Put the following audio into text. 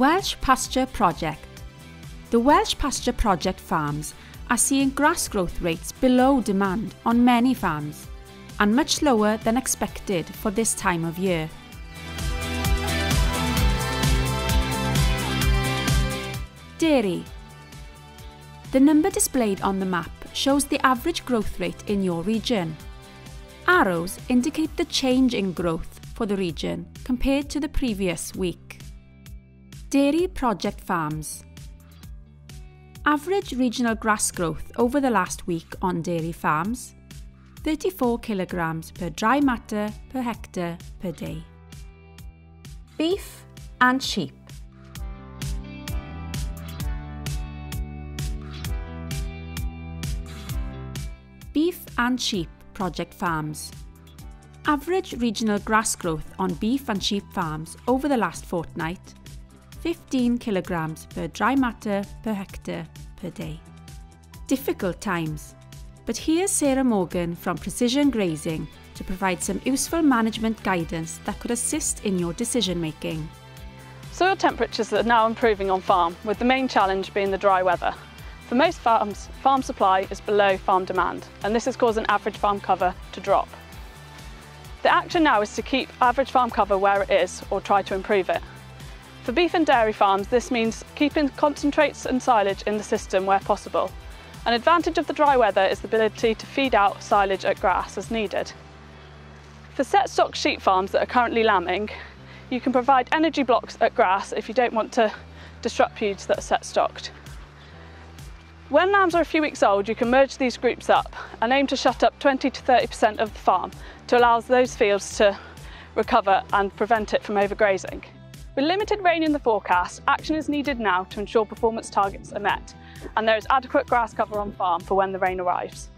Welsh Pasture Project. The Welsh Pasture Project farms are seeing grass growth rates below demand on many farms and much lower than expected for this time of year. Dairy. The number displayed on the map shows the average growth rate in your region. Arrows indicate the change in growth for the region compared to the previous week. Dairy project farms. Average regional grass growth over the last week on dairy farms: 34 kilograms per dry matter per hectare per day. Beef and sheep. Beef and sheep project farms. Average regional grass growth on beef and sheep farms over the last fortnight: 15 kilograms per dry matter per hectare per day. Difficult times, but here's Sarah Morgan from Precision Grazing to provide some useful management guidance that could assist in your decision making. Soil temperatures are now improving on farm, with the main challenge being the dry weather. For most farms, farm supply is below farm demand, and this is causing average farm cover to drop. The action now is to keep average farm cover where it is or try to improve it. For beef and dairy farms, this means keeping concentrates and silage in the system where possible. An advantage of the dry weather is the ability to feed out silage at grass as needed. For set stock sheep farms that are currently lambing, you can provide energy blocks at grass if you don't want to disrupt poods that are set stocked. When lambs are a few weeks old, you can merge these groups up and aim to shut up 20 to 30% of the farm to allow those fields to recover and prevent it from overgrazing. With limited rain in the forecast, action is needed now to ensure performance targets are met, and there is adequate grass cover on farm for when the rain arrives.